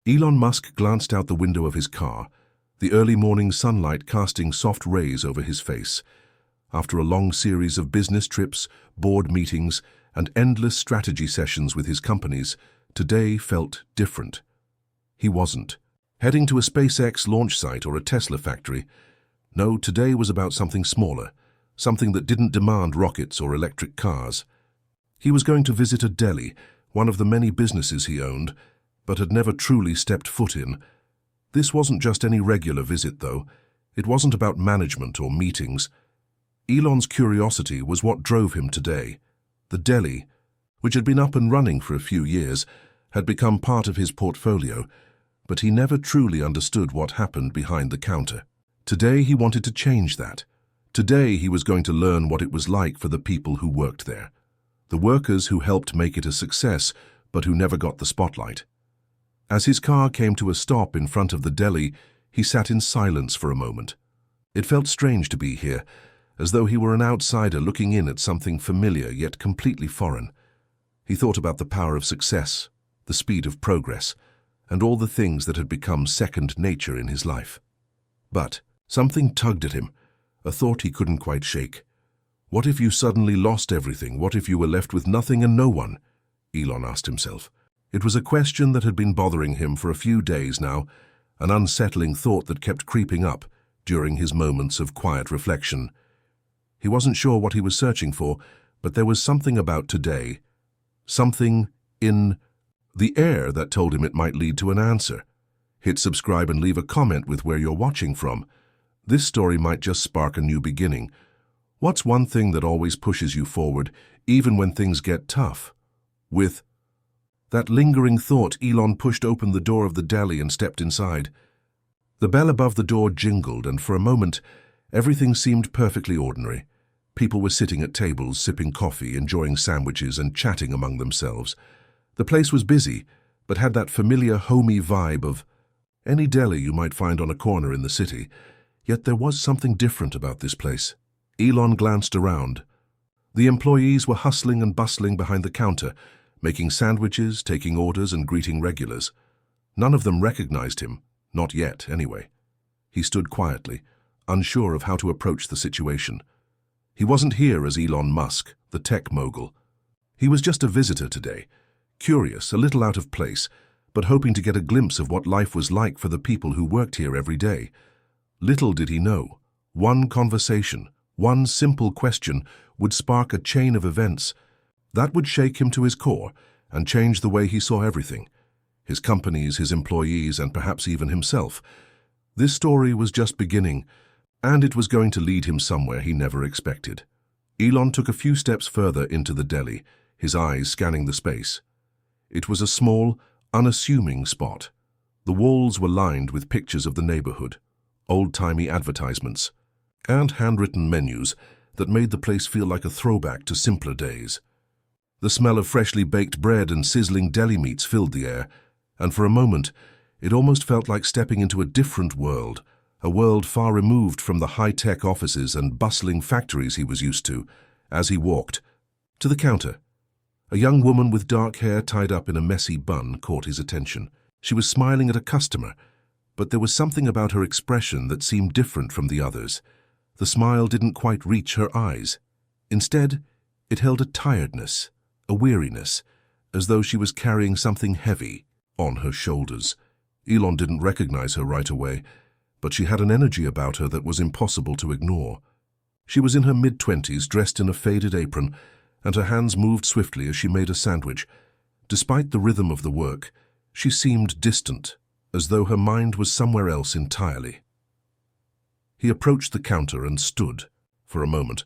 Elon Musk glanced out the window of his car, the early morning sunlight casting soft rays over his face. After a long series of business trips, board meetings, and endless strategy sessions with his companies, today felt different. He wasn't heading to a SpaceX launch site or a Tesla factory. No, today was about something smaller, something that didn't demand rockets or electric cars. He was going to visit a deli, one of the many businesses he owned, but had never truly stepped foot in. This wasn't just any regular visit, though. It wasn't about management or meetings. Elon's curiosity was what drove him today. The deli, which had been up and running for a few years, had become part of his portfolio, but he never truly understood what happened behind the counter. Today he wanted to change that. Today he was going to learn what it was like for the people who worked there. The workers who helped make it a success, but who never got the spotlight. As his car came to a stop in front of the deli, he sat in silence for a moment. It felt strange to be here, as though he were an outsider looking in at something familiar yet completely foreign. He thought about the power of success, the speed of progress, and all the things that had become second nature in his life. But something tugged at him, a thought he couldn't quite shake. What if you suddenly lost everything? What if you were left with nothing and no one? Elon asked himself. It was a question that had been bothering him for a few days now, an unsettling thought that kept creeping up during his moments of quiet reflection. He wasn't sure what he was searching for, but there was something about today, something in the air that told him it might lead to an answer. Hit subscribe and leave a comment with where you're watching from. This story might just spark a new beginning. What's one thing that always pushes you forward, even when things get tough? With that lingering thought, Elon pushed open the door of the deli and stepped inside. The bell above the door jingled, and for a moment, everything seemed perfectly ordinary. People were sitting at tables, sipping coffee, enjoying sandwiches, and chatting among themselves. The place was busy, but had that familiar, homey vibe of any deli you might find on a corner in the city. Yet there was something different about this place. Elon glanced around. The employees were hustling and bustling behind the counter, making sandwiches, taking orders, and greeting regulars. None of them recognized him, not yet, anyway. He stood quietly, unsure of how to approach the situation. He wasn't here as Elon Musk, the tech mogul. He was just a visitor today, curious, a little out of place, but hoping to get a glimpse of what life was like for the people who worked here every day. Little did he know, one conversation, one simple question would spark a chain of events that would shake him to his core and change the way he saw everything, his companies, his employees, and perhaps even himself. This story was just beginning, and it was going to lead him somewhere he never expected. Elon took a few steps further into the deli, his eyes scanning the space. It was a small, unassuming spot. The walls were lined with pictures of the neighborhood, old-timey advertisements, and handwritten menus that made the place feel like a throwback to simpler days. The smell of freshly baked bread and sizzling deli meats filled the air, and for a moment, it almost felt like stepping into a different world, a world far removed from the high-tech offices and bustling factories he was used to. As he walked to the counter, a young woman with dark hair tied up in a messy bun caught his attention. She was smiling at a customer, but there was something about her expression that seemed different from the others. The smile didn't quite reach her eyes. Instead, it held a tiredness, a weariness, as though she was carrying something heavy on her shoulders. Elon didn't recognize her right away, but she had an energy about her that was impossible to ignore. She was in her mid-20s, dressed in a faded apron, and her hands moved swiftly as she made a sandwich. Despite the rhythm of the work, she seemed distant, as though her mind was somewhere else entirely. He approached the counter and stood, for a moment,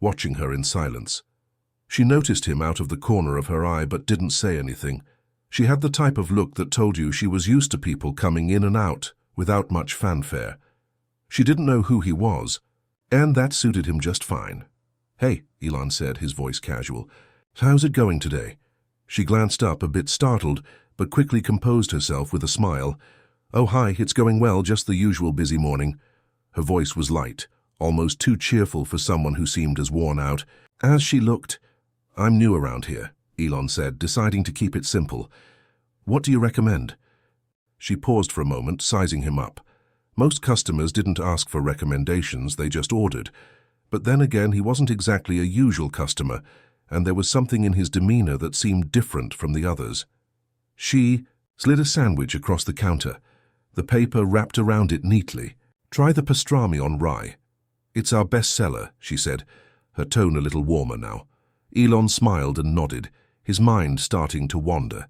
watching her in silence. She noticed him out of the corner of her eye but didn't say anything. She had the type of look that told you she was used to people coming in and out without much fanfare. She didn't know who he was, and that suited him just fine. "Hey," Elon said, his voice casual. "How's it going today?" She glanced up, a bit startled, but quickly composed herself with a smile. "Oh, hi, it's going well, just the usual busy morning." Her voice was light, almost too cheerful for someone who seemed as worn out. As she looked, "I'm new around here," Elon said, deciding to keep it simple. "What do you recommend?" She paused for a moment, sizing him up. Most customers didn't ask for recommendations, they just ordered. But then again, he wasn't exactly a usual customer, and there was something in his demeanor that seemed different from the others. She slid a sandwich across the counter, the paper wrapped around it neatly. "Try the pastrami on rye. It's our best seller," she said, her tone a little warmer now. Elon smiled and nodded, his mind starting to wander.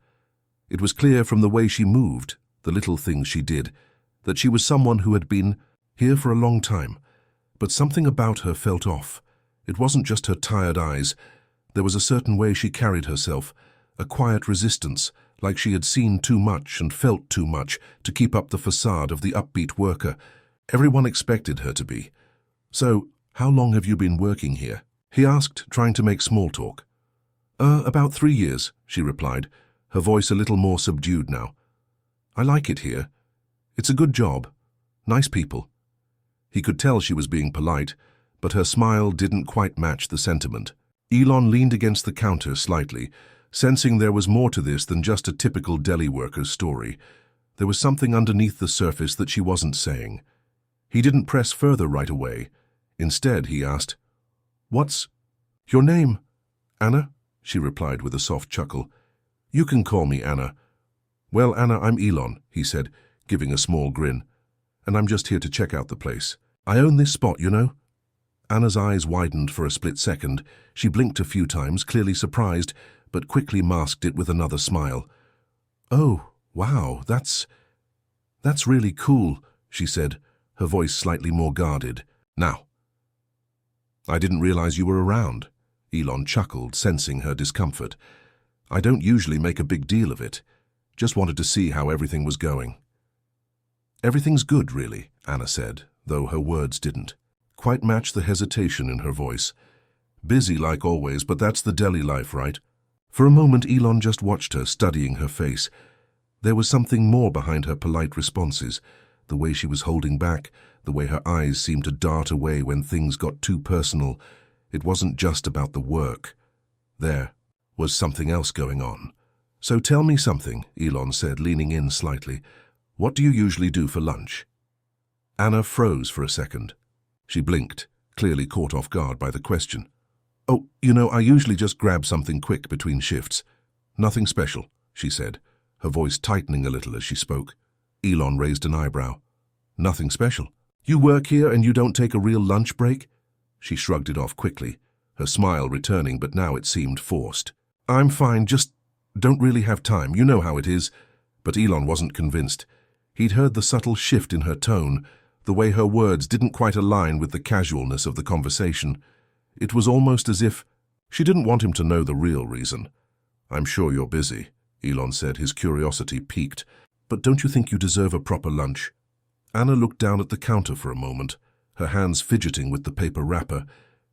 It was clear from the way she moved, the little things she did, that she was someone who had been here for a long time. But something about her felt off. It wasn't just her tired eyes. There was a certain way she carried herself, a quiet resistance, like she had seen too much and felt too much to keep up the facade of the upbeat worker everyone expected her to be. "So, how long have you been working here?" he asked, trying to make small talk. About 3 years," she replied, her voice a little more subdued now. "I like it here. It's a good job. Nice people." He could tell she was being polite, but her smile didn't quite match the sentiment. Elon leaned against the counter slightly, sensing there was more to this than just a typical deli worker's story. There was something underneath the surface that she wasn't saying. He didn't press further right away. Instead, he asked, "What's your name?" "Anna," she replied with a soft chuckle. "You can call me Anna." "Well, Anna, I'm Elon," he said, giving a small grin. "And I'm just here to check out the place. I own this spot, you know." Anna's eyes widened for a split second. She blinked a few times, clearly surprised, but quickly masked it with another smile. "Oh, wow, that's really cool," she said, her voice slightly more guarded. "Now, I didn't realize you were around." Elon chuckled, sensing her discomfort. "I don't usually make a big deal of it. Just wanted to see how everything was going." "Everything's good, really," Anna said, though her words didn't quite match the hesitation in her voice. "Busy like always, but that's the deli life, right?" For a moment, Elon just watched her, studying her face. There was something more behind her polite responses, the way she was holding back, the way her eyes seemed to dart away when things got too personal. It wasn't just about the work. There was something else going on. "So tell me something," Elon said, leaning in slightly. "What do you usually do for lunch?" Anna froze for a second. She blinked, clearly caught off guard by the question. "Oh, I usually just grab something quick between shifts. Nothing special," she said, her voice tightening a little as she spoke. Elon raised an eyebrow. "Nothing special? You work here and you don't take a real lunch break?" She shrugged it off quickly, her smile returning, but now it seemed forced. "I'm fine, just don't really have time. You know how it is." But Elon wasn't convinced. He'd heard the subtle shift in her tone, the way her words didn't quite align with the casualness of the conversation. It was almost as if she didn't want him to know the real reason. "I'm sure you're busy," Elon said, his curiosity piqued. "But don't you think you deserve a proper lunch?" Anna looked down at the counter for a moment, her hands fidgeting with the paper wrapper.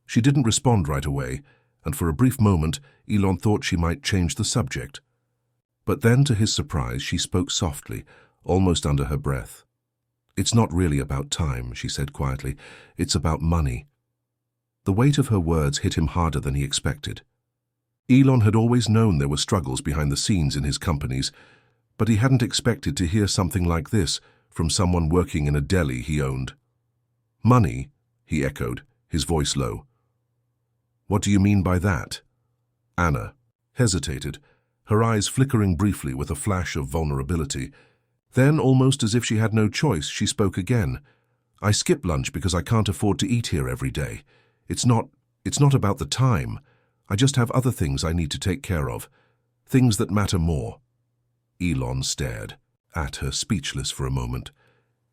She didn't respond right away, and for a brief moment, Elon thought she might change the subject. But then, to his surprise, she spoke softly, almost under her breath. "It's not really about time," she said quietly. "It's about money." The weight of her words hit him harder than he expected. Elon had always known there were struggles behind the scenes in his companies, but he hadn't expected to hear something like this from someone working in a deli he owned. "Money?" he echoed, his voice low. "What do you mean by that?" Anna hesitated, her eyes flickering briefly with a flash of vulnerability. Then, almost as if she had no choice, she spoke again. "I skip lunch because I can't afford to eat here every day. It's not about the time. I just have other things I need to take care of. Things that matter more." Elon stared at her, speechless for a moment.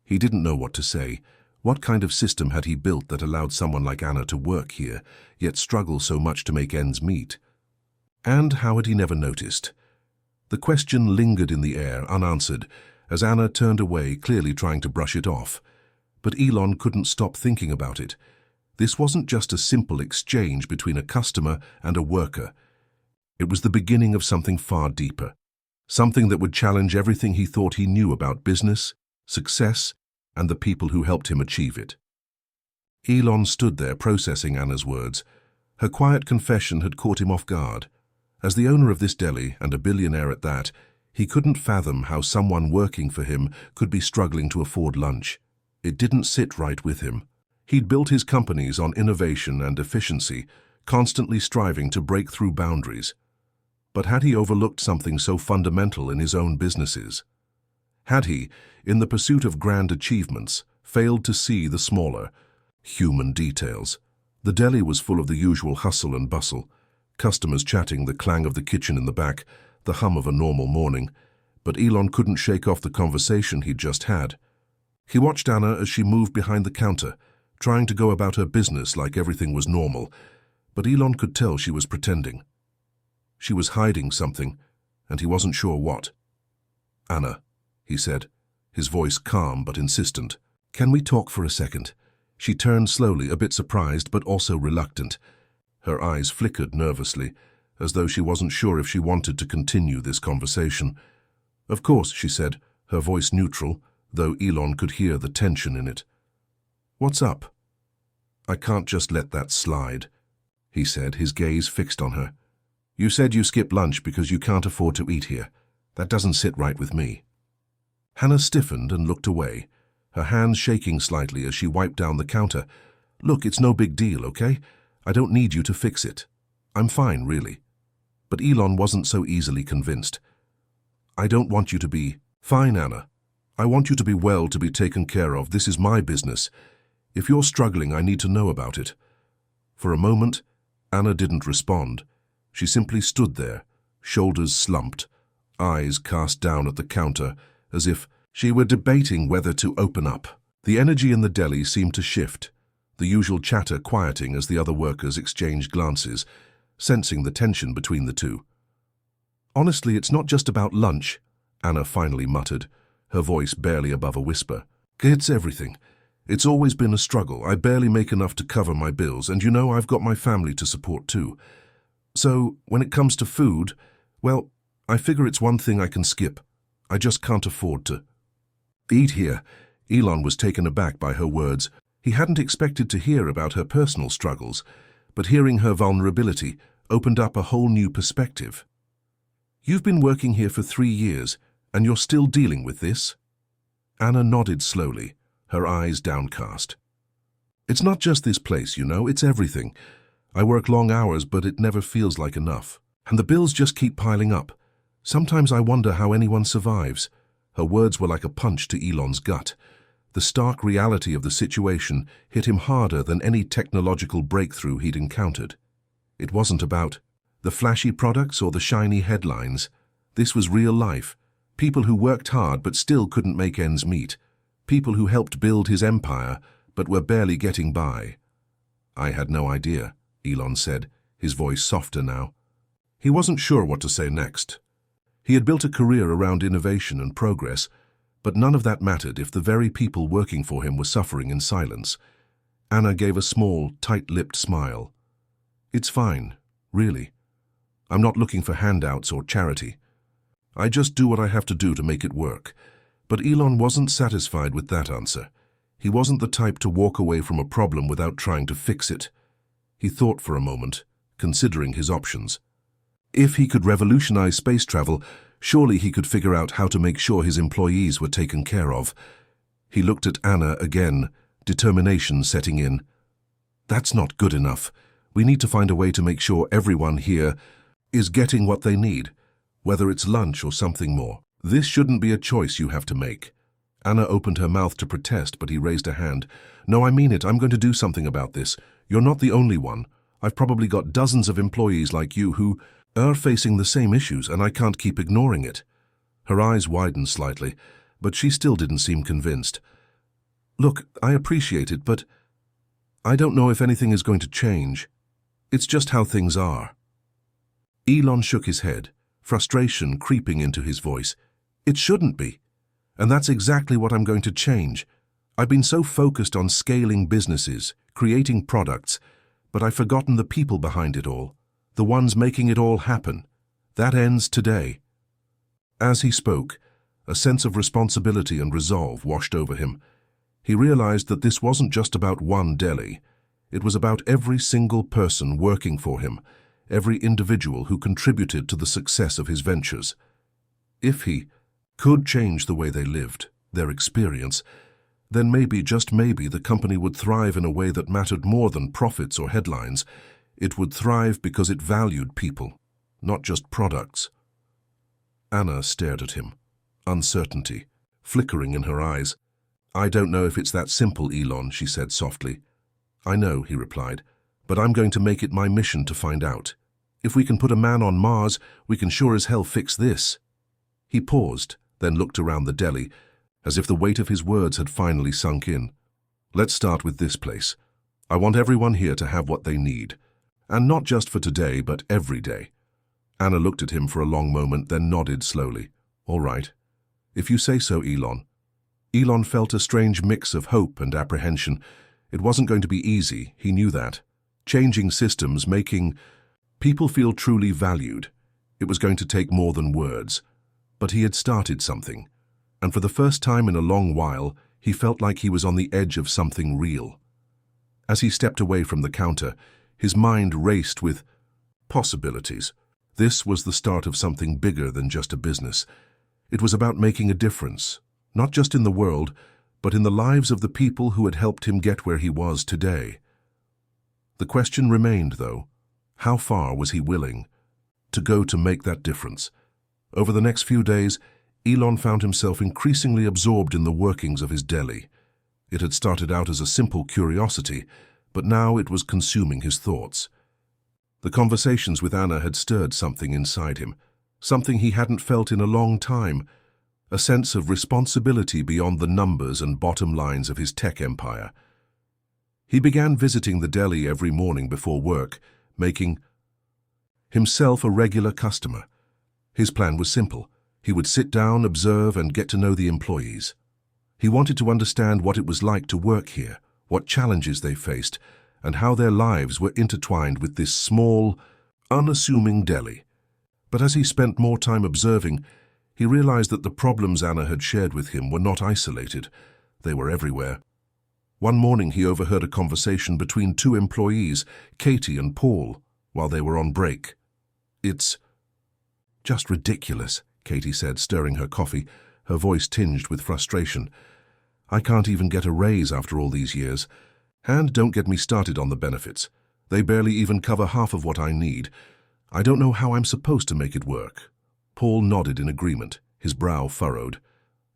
He didn't know what to say. What kind of system had he built that allowed someone like Anna to work here, yet struggle so much to make ends meet? And how had he never noticed? The question lingered in the air, unanswered, as Anna turned away, clearly trying to brush it off. But Elon couldn't stop thinking about it. This wasn't just a simple exchange between a customer and a worker. It was the beginning of something far deeper, something that would challenge everything he thought he knew about business, success, and the people who helped him achieve it. Elon stood there processing Anna's words. Her quiet confession had caught him off guard. As the owner of this deli, and a billionaire at that, He couldn't fathom how someone working for him could be struggling to afford lunch. It didn't sit right with him. He'd built his companies on innovation and efficiency, constantly striving to break through boundaries. But had he overlooked something so fundamental in his own businesses? Had he, in the pursuit of grand achievements, failed to see the smaller, human details? The deli was full of the usual hustle and bustle, customers chatting, the clang of the kitchen in the back, the hum of a normal morning. But Elon couldn't shake off the conversation he'd just had. He watched Anna as she moved behind the counter, trying to go about her business like everything was normal, but Elon could tell she was pretending. She was hiding something, and he wasn't sure what. "Anna," he said, his voice calm but insistent. "Can we talk for a second?" She turned slowly, a bit surprised but also reluctant. Her eyes flickered nervously, as though she wasn't sure if she wanted to continue this conversation. "Of course," she said, her voice neutral, though Elon could hear the tension in it. "What's up?" "I can't just let that slide," he said, his gaze fixed on her. "You said you skip lunch because you can't afford to eat here. That doesn't sit right with me." Hannah stiffened and looked away, her hands shaking slightly as she wiped down the counter. "Look, it's no big deal, okay? I don't need you to fix it. I'm fine, really." But Elon wasn't so easily convinced. "I don't want you to be fine, Anna. I want you to be well, to be taken care of. This is my business. If you're struggling, I need to know about it." For a moment, Anna didn't respond. She simply stood there, shoulders slumped, eyes cast down at the counter, as if she were debating whether to open up. The energy in the deli seemed to shift, the usual chatter quieting as the other workers exchanged glances, sensing the tension between the two. "Honestly, it's not just about lunch," Anna finally muttered, her voice barely above a whisper. "It's everything. It's always been a struggle. I barely make enough to cover my bills, and you know I've got my family to support too. So, when it comes to food, well, I figure it's one thing I can skip. I just can't afford to eat here." Elon was taken aback by her words. He hadn't expected to hear about her personal struggles, but hearing her vulnerability opened up a whole new perspective. "You've been working here for 3 years, and you're still dealing with this?" Anna nodded slowly, her eyes downcast. "It's not just this place, you know, it's everything. I work long hours, but it never feels like enough. And the bills just keep piling up. Sometimes I wonder how anyone survives." Her words were like a punch to Elon's gut. The stark reality of the situation hit him harder than any technological breakthrough he'd encountered. It wasn't about the flashy products or the shiny headlines. This was real life. People who worked hard but still couldn't make ends meet. People who helped build his empire but were barely getting by. "I had no idea," Elon said, his voice softer now. He wasn't sure what to say next. He had built a career around innovation and progress, but none of that mattered if the very people working for him were suffering in silence. Anna gave a small, tight-lipped smile. "It's fine, really. I'm not looking for handouts or charity. I just do what I have to do to make it work." But Elon wasn't satisfied with that answer. He wasn't the type to walk away from a problem without trying to fix it. He thought for a moment, considering his options. If he could revolutionize space travel, surely he could figure out how to make sure his employees were taken care of. He looked at Anna again, determination setting in. "That's not good enough. We need to find a way to make sure everyone here is getting what they need, whether it's lunch or something more. This shouldn't be a choice you have to make." Anna opened her mouth to protest, but he raised a hand. "No, I mean it. I'm going to do something about this. You're not the only one. I've probably got dozens of employees like you who are facing the same issues, and I can't keep ignoring it." Her eyes widened slightly, but she still didn't seem convinced. "Look, I appreciate it, but I don't know if anything is going to change. It's just how things are." Elon shook his head, frustration creeping into his voice. "It shouldn't be. And that's exactly what I'm going to change. I've been so focused on scaling businesses, creating products, but I've forgotten the people behind it all, the ones making it all happen. That ends today." As he spoke, a sense of responsibility and resolve washed over him. He realized that this wasn't just about one deli. It was about every single person working for him, every individual who contributed to the success of his ventures. If he could change the way they lived, their experience, then maybe, just maybe, the company would thrive in a way that mattered more than profits or headlines. It would thrive because it valued people, not just products. Anna stared at him, uncertainty flickering in her eyes. "I don't know if it's that simple, Elon," she said softly. "I know," he replied, "but I'm going to make it my mission to find out. If we can put a man on Mars, we can sure as hell fix this." He paused, then looked around the deli, as if the weight of his words had finally sunk in. "Let's start with this place. I want everyone here to have what they need. And not just for today, but every day." Anna looked at him for a long moment, then nodded slowly. "All right. If you say so, Elon." Elon felt a strange mix of hope and apprehension. It wasn't going to be easy, he knew that. Changing systems, making people feel truly valued. It was going to take more than words. But he had started something. And for the first time in a long while, he felt like he was on the edge of something real. As he stepped away from the counter, his mind raced with possibilities. This was the start of something bigger than just a business. It was about making a difference, not just in the world, but in the lives of the people who had helped him get where he was today. The question remained, though, how far was he willing to go to make that difference? Over the next few days, Elon found himself increasingly absorbed in the workings of his deli. It had started out as a simple curiosity, but now it was consuming his thoughts. The conversations with Anna had stirred something inside him, something he hadn't felt in a long time, a sense of responsibility beyond the numbers and bottom lines of his tech empire. He began visiting the deli every morning before work, making himself a regular customer. His plan was simple. He would sit down, observe, and get to know the employees. He wanted to understand what it was like to work here, what challenges they faced, and how their lives were intertwined with this small, unassuming deli. But as he spent more time observing, he realized that the problems Anna had shared with him were not isolated. They were everywhere. One morning he overheard a conversation between two employees, Katie and Paul, while they were on break. "It's just ridiculous," Katie said, stirring her coffee, her voice tinged with frustration. "I can't even get a raise after all these years. And don't get me started on the benefits. They barely even cover half of what I need. I don't know how I'm supposed to make it work." Paul nodded in agreement, his brow furrowed.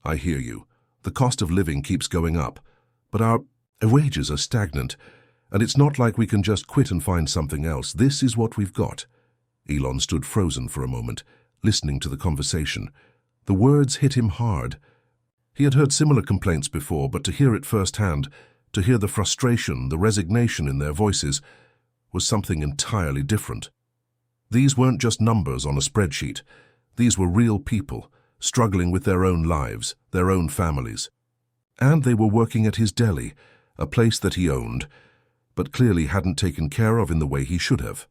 "I hear you. The cost of living keeps going up, but our wages are stagnant, and it's not like we can just quit and find something else. This is what we've got." Elon stood frozen for a moment, listening to the conversation. The words hit him hard. He had heard similar complaints before, but to hear it firsthand, to hear the frustration, the resignation in their voices, was something entirely different. These weren't just numbers on a spreadsheet. These were real people, struggling with their own lives, their own families. And they were working at his deli, a place that he owned, but clearly hadn't taken care of in the way he should have.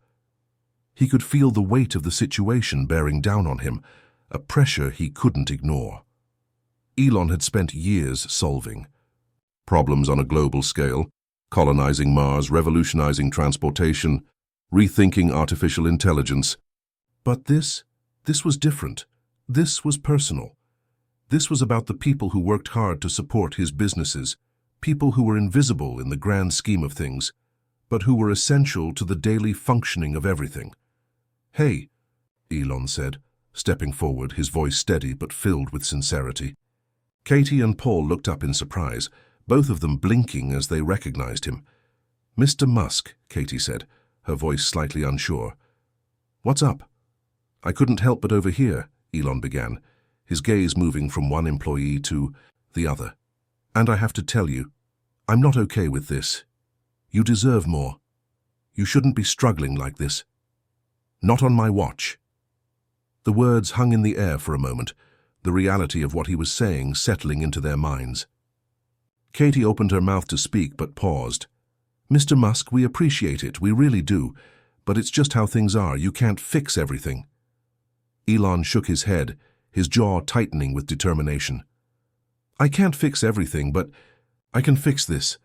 He could feel the weight of the situation bearing down on him, a pressure he couldn't ignore. Elon had spent years solving problems on a global scale, colonizing Mars, revolutionizing transportation, rethinking artificial intelligence. But this was different. This was personal. This was about the people who worked hard to support his businesses, people who were invisible in the grand scheme of things, but who were essential to the daily functioning of everything. "Hey," Elon said, stepping forward, his voice steady but filled with sincerity. Katie and Paul looked up in surprise, both of them blinking as they recognized him. "Mr. Musk," Katie said, her voice slightly unsure. "What's up?" "I couldn't help but overhear," Elon began, his gaze moving from one employee to the other. "And I have to tell you, I'm not okay with this. You deserve more. You shouldn't be struggling like this. Not on my watch." The words hung in the air for a moment, the reality of what he was saying settling into their minds. Katie opened her mouth to speak but paused. "Mr. Musk, we appreciate it, we really do, but it's just how things are. You can't fix everything." Elon shook his head, his jaw tightening with determination. "I can't fix everything, but I can fix this.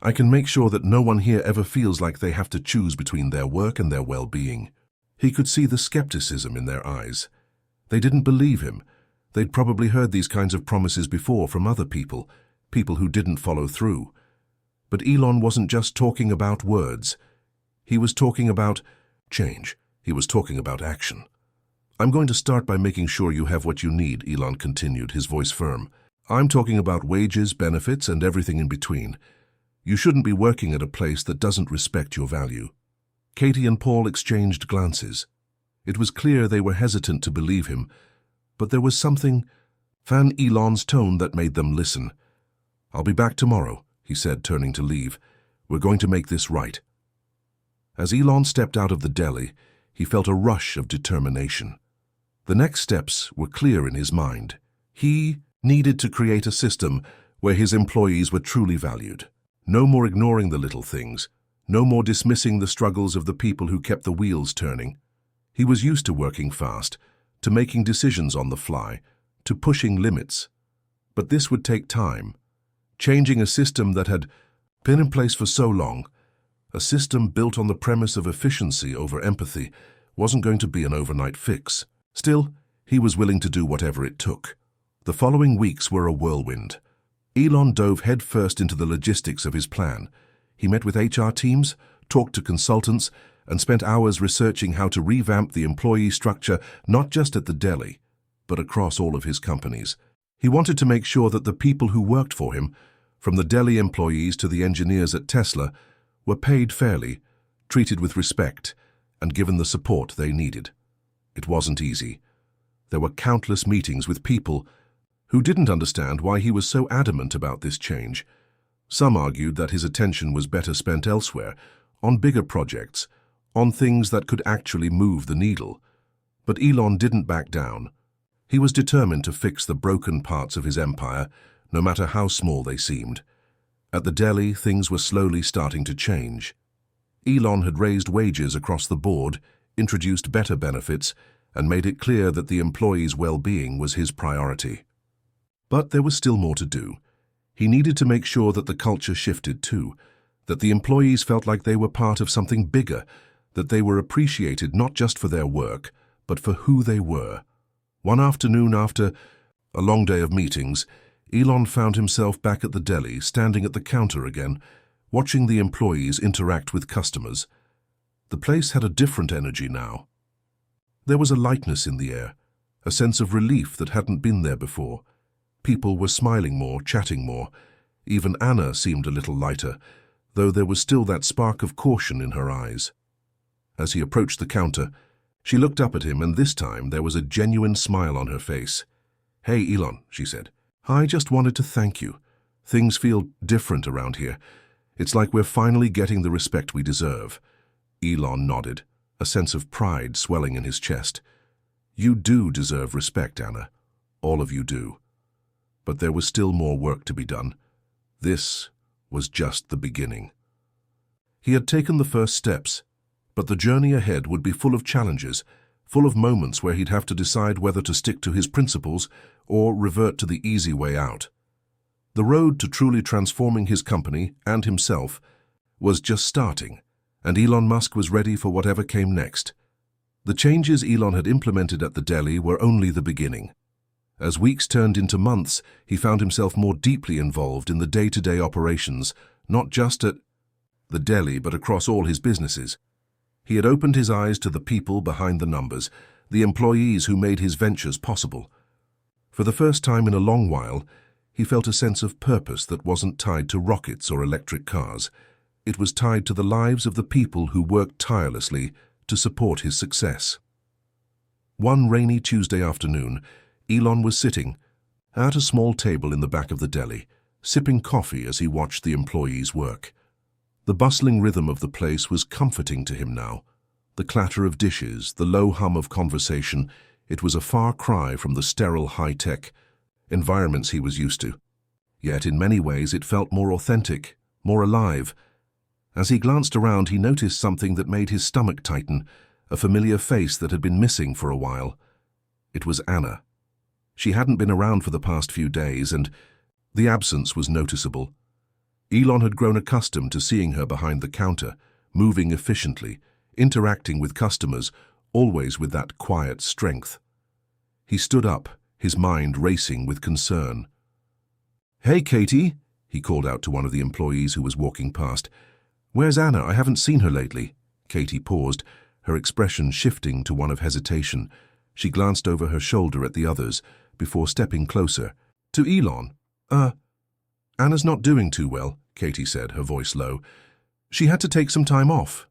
I can make sure that no one here ever feels like they have to choose between their work and their well-being." He could see the skepticism in their eyes. They didn't believe him. They'd probably heard these kinds of promises before from other people, people who didn't follow through. But Elon wasn't just talking about words. He was talking about change. He was talking about action. "I'm going to start by making sure you have what you need," Elon continued, his voice firm. "I'm talking about wages, benefits, and everything in between. You shouldn't be working at a place that doesn't respect your value." Katie and Paul exchanged glances. It was clear they were hesitant to believe him, but there was something in Elon's tone that made them listen. "I'll be back tomorrow," he said, turning to leave. "We're going to make this right." As Elon stepped out of the deli, he felt a rush of determination. The next steps were clear in his mind. He needed to create a system where his employees were truly valued. No more ignoring the little things. No more dismissing the struggles of the people who kept the wheels turning. He was used to working fast, to making decisions on the fly, to pushing limits. But this would take time. Changing a system that had been in place for so long, a system built on the premise of efficiency over empathy, wasn't going to be an overnight fix. Still, he was willing to do whatever it took. The following weeks were a whirlwind. Elon dove headfirst into the logistics of his plan. He met with HR teams, talked to consultants, and spent hours researching how to revamp the employee structure not just at the deli, but across all of his companies. He wanted to make sure that the people who worked for him, from the deli employees to the engineers at Tesla, were paid fairly, treated with respect, and given the support they needed. It wasn't easy. There were countless meetings with people who didn't understand why he was so adamant about this change. Some argued that his attention was better spent elsewhere, on bigger projects, on things that could actually move the needle. But Elon didn't back down. He was determined to fix the broken parts of his empire, no matter how small they seemed. At the deli, things were slowly starting to change. Elon had raised wages across the board, introduced better benefits, and made it clear that the employees' well-being was his priority. But there was still more to do. He needed to make sure that the culture shifted too, that the employees felt like they were part of something bigger, that they were appreciated not just for their work, but for who they were. One afternoon after a long day of meetings, Elon found himself back at the deli, standing at the counter again, watching the employees interact with customers. The place had a different energy now. There was a lightness in the air, a sense of relief that hadn't been there before. People were smiling more, chatting more. Even Anna seemed a little lighter, though there was still that spark of caution in her eyes. As he approached the counter, she looked up at him, and this time there was a genuine smile on her face. "Hey, Elon," she said. "I just wanted to thank you. Things feel different around here. It's like we're finally getting the respect we deserve." Elon nodded, a sense of pride swelling in his chest. "You do deserve respect, Anna. All of you do." But there was still more work to be done. This was just the beginning. He had taken the first steps, but the journey ahead would be full of challenges, full of moments where he'd have to decide whether to stick to his principles or revert to the easy way out. The road to truly transforming his company and himself was just starting, and Elon Musk was ready for whatever came next. The changes Elon had implemented at the deli were only the beginning. As weeks turned into months, he found himself more deeply involved in the day-to-day operations, not just at the deli, but across all his businesses. He had opened his eyes to the people behind the numbers, the employees who made his ventures possible. For the first time in a long while, he felt a sense of purpose that wasn't tied to rockets or electric cars. It was tied to the lives of the people who worked tirelessly to support his success. One rainy Tuesday afternoon, Elon was sitting at a small table in the back of the deli, sipping coffee as he watched the employees work. The bustling rhythm of the place was comforting to him now. The clatter of dishes, the low hum of conversation, it was a far cry from the sterile high-tech environments he was used to. Yet in many ways it felt more authentic, more alive. As he glanced around, he noticed something that made his stomach tighten, a familiar face that had been missing for a while. It was Anna. She hadn't been around for the past few days, and the absence was noticeable. Elon had grown accustomed to seeing her behind the counter, moving efficiently, interacting with customers, always with that quiet strength. He stood up, his mind racing with concern. "Hey, Katie," he called out to one of the employees who was walking past. "Where's Anna? I haven't seen her lately." Katie paused, her expression shifting to one of hesitation. She glanced over her shoulder at the others before stepping closer. To Elon. Anna's not doing too well," Katie said, her voice low. "She had to take some time off."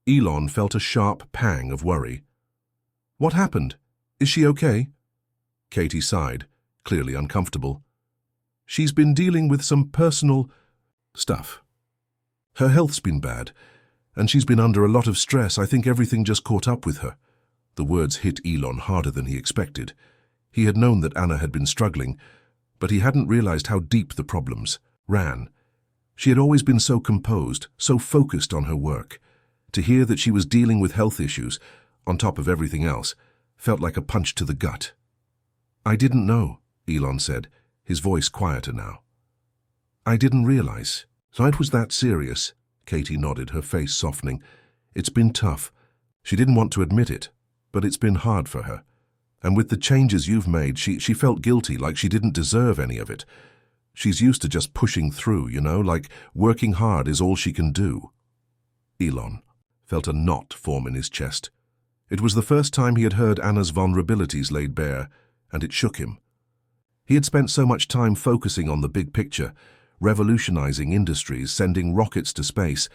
Elon felt a sharp pang of worry. "What happened? Is she okay?" Katie sighed, clearly uncomfortable. "She's been dealing with some personal stuff. Her health's been bad, and she's been under a lot of stress. I think everything just caught up with her." The words hit Elon harder than he expected. He had known that Anna had been struggling, but he hadn't realized how deep the problems ran. She had always been so composed, so focused on her work. To hear that she was dealing with health issues, on top of everything else, felt like a punch to the gut. "I didn't know," Elon said, his voice quieter now. "I didn't realize." "So it was that serious?" Katie nodded, her face softening. "It's been tough. She didn't want to admit it, but it's been hard for her. And with the changes you've made, she felt guilty, like she didn't deserve any of it. She's used to just pushing through, like working hard is all she can do." Elon felt a knot form in his chest. It was the first time he had heard Anna's vulnerabilities laid bare, and it shook him. He had spent so much time focusing on the big picture, revolutionizing industries, sending rockets to space,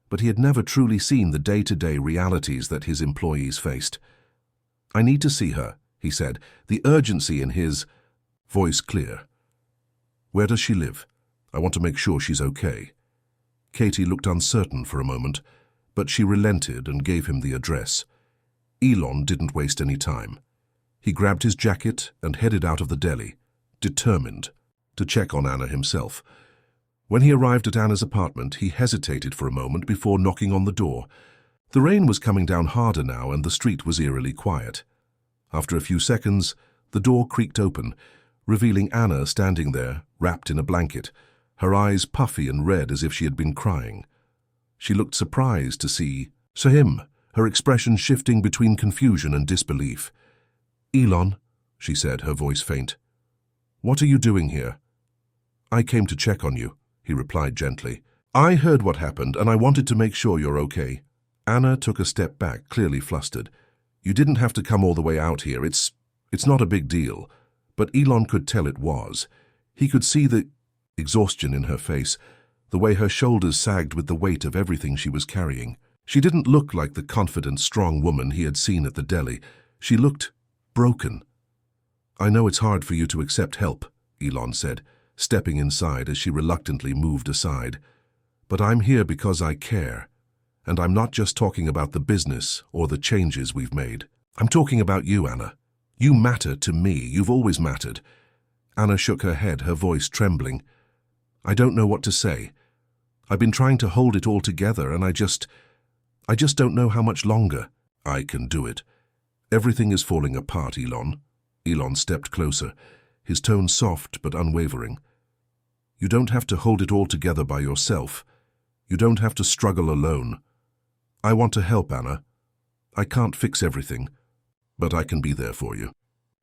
but he had never truly seen the day-to-day realities that his employees faced. "I need to see her," he said, the urgency in his voice clear. "Where does she live? I want to make sure she's okay." Katie looked uncertain for a moment, but she relented and gave him the address. Elon didn't waste any time. He grabbed his jacket and headed out of the deli, determined to check on Anna himself. When he arrived at Anna's apartment, he hesitated for a moment before knocking on the door. The rain was coming down harder now, and the street was eerily quiet. After a few seconds, the door creaked open, revealing Anna standing there, wrapped in a blanket, her eyes puffy and red as if she had been crying. She looked surprised to see him, her expression shifting between confusion and disbelief. "Elon," she said, her voice faint. "What are you doing here?" "I came to check on you," he replied gently. "I heard what happened, and I wanted to make sure you're okay." Anna took a step back, clearly flustered. "You didn't have to come all the way out here. It's not a big deal." But Elon could tell it was. He could see the exhaustion in her face, the way her shoulders sagged with the weight of everything she was carrying. She didn't look like the confident, strong woman he had seen at the deli. She looked broken. "I know it's hard for you to accept help," Elon said, stepping inside as she reluctantly moved aside. "But I'm here because I care. And I'm not just talking about the business or the changes we've made. I'm talking about you, Anna. You matter to me. You've always mattered." Anna shook her head, her voice trembling. "I don't know what to say. I've been trying to hold it all together, and I just don't know how much longer." "I can do it. Everything is falling apart, Elon." Elon stepped closer, his tone soft but unwavering. "You don't have to hold it all together by yourself. You don't have to struggle alone. I want to help, Anna. I can't fix everything, but I can be there for you.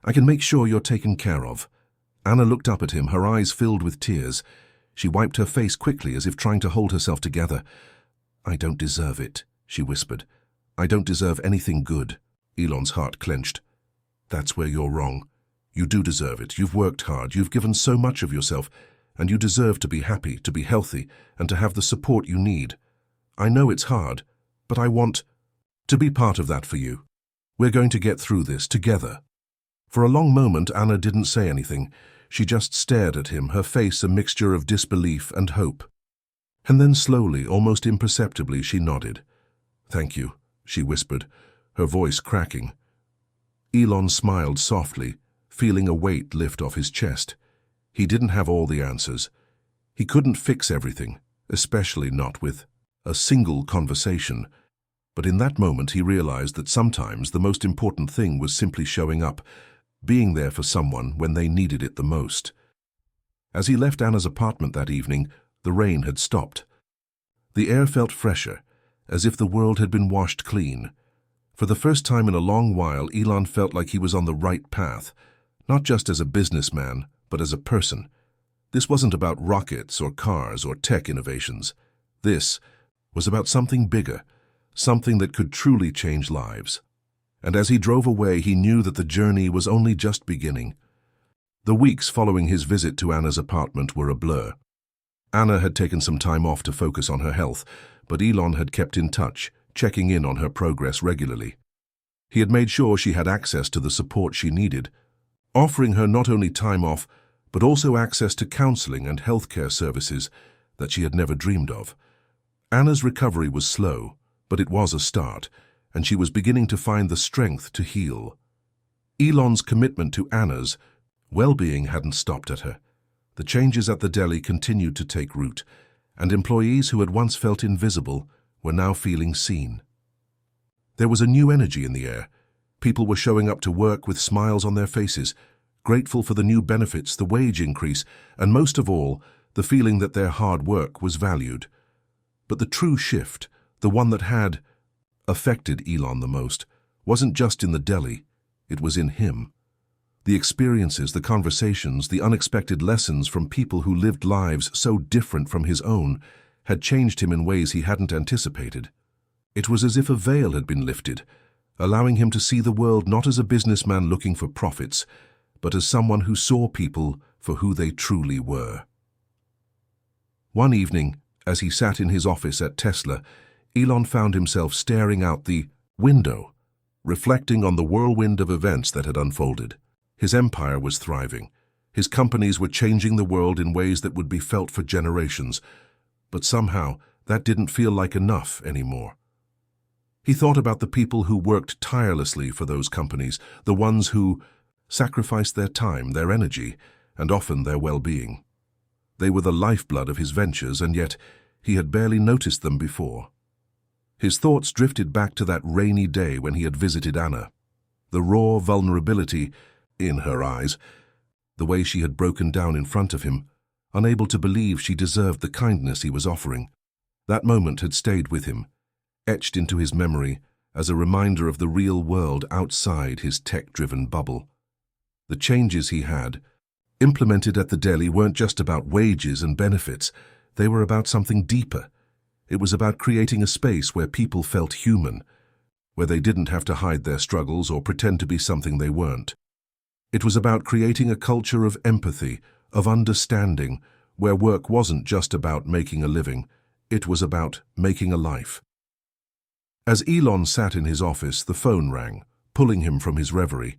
I can make sure you're taken care of." Anna looked up at him, her eyes filled with tears. She wiped her face quickly as if trying to hold herself together. "I don't deserve it," she whispered. "I don't deserve anything good." Elon's heart clenched. "That's where you're wrong. You do deserve it. You've worked hard. You've given so much of yourself, and you deserve to be happy, to be healthy, and to have the support you need. I know it's hard, but I want to be part of that for you. We're going to get through this together." For a long moment, Anna didn't say anything. She just stared at him, her face a mixture of disbelief and hope. And then slowly, almost imperceptibly, she nodded. "Thank you," she whispered, her voice cracking. Elon smiled softly, feeling a weight lift off his chest. He didn't have all the answers. He couldn't fix everything, especially not with a single conversation. But in that moment he realized that sometimes the most important thing was simply showing up, being there for someone when they needed it the most. As he left Anna's apartment that evening, the rain had stopped. The air felt fresher, as if the world had been washed clean. For the first time in a long while, Elon felt like he was on the right path, not just as a businessman, but as a person. This wasn't about rockets or cars or tech innovations. This was about something bigger, something that could truly change lives. And as he drove away, he knew that the journey was only just beginning. The weeks following his visit to Anna's apartment were a blur. Anna had taken some time off to focus on her health, but Elon had kept in touch, checking in on her progress regularly. He had made sure she had access to the support she needed, offering her not only time off, but also access to counseling and healthcare services that she had never dreamed of. Anna's recovery was slow, but it was a start, and she was beginning to find the strength to heal. Elon's commitment to Anna's well-being hadn't stopped at her. The changes at the deli continued to take root, and employees who had once felt invisible were now feeling seen. There was a new energy in the air. People were showing up to work with smiles on their faces, grateful for the new benefits, the wage increase, and most of all, the feeling that their hard work was valued. But the true shift, the one that had affected Elon the most, wasn't just in the deli, it was in him. The experiences, the conversations, the unexpected lessons from people who lived lives so different from his own had changed him in ways he hadn't anticipated. It was as if a veil had been lifted, allowing him to see the world not as a businessman looking for profits, but as someone who saw people for who they truly were. One evening, as he sat in his office at Tesla, Elon found himself staring out the window, reflecting on the whirlwind of events that had unfolded. His empire was thriving. His companies were changing the world in ways that would be felt for generations, but somehow that didn't feel like enough anymore. He thought about the people who worked tirelessly for those companies, the ones who sacrificed their time, their energy, and often their well-being. They were the lifeblood of his ventures, and yet he had barely noticed them before. His thoughts drifted back to that rainy day when he had visited Anna. The raw vulnerability in her eyes, the way she had broken down in front of him, unable to believe she deserved the kindness he was offering. That moment had stayed with him, etched into his memory as a reminder of the real world outside his tech-driven bubble. The changes he had implemented at the deli weren't just about wages and benefits, they were about something deeper. It was about creating a space where people felt human, where they didn't have to hide their struggles or pretend to be something they weren't. It was about creating a culture of empathy, of understanding, where work wasn't just about making a living, it was about making a life. As Elon sat in his office, the phone rang, pulling him from his reverie.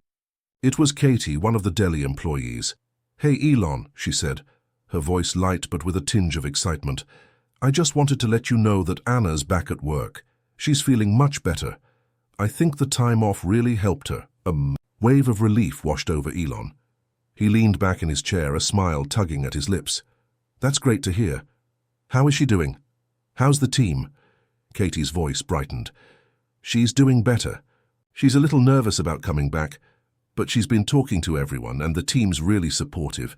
It was Katie, one of the deli employees. "Hey, Elon," she said, her voice light but with a tinge of excitement. "I just wanted to let you know that Anna's back at work. She's feeling much better. I think the time off really helped her." A wave of relief washed over Elon. He leaned back in his chair, a smile tugging at his lips. "That's great to hear. How is she doing? How's the team?" Katie's voice brightened. "She's doing better. She's a little nervous about coming back, but she's been talking to everyone and the team's really supportive.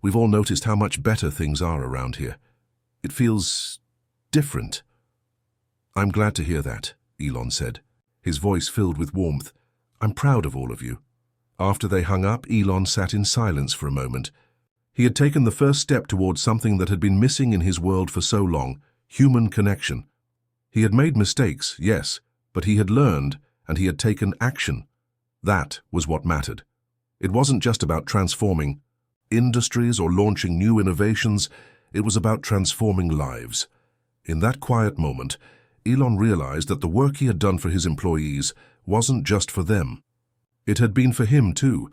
We've all noticed how much better things are around here. It feels different." "I'm glad to hear that," Elon said, his voice filled with warmth. "I'm proud of all of you." After they hung up, Elon sat in silence for a moment. He had taken the first step towards something that had been missing in his world for so long, human connection. He had made mistakes, yes, but he had learned and he had taken action. That was what mattered. It wasn't just about transforming industries or launching new innovations, it was about transforming lives. In that quiet moment, Elon realized that the work he had done for his employees wasn't just for them. It had been for him too.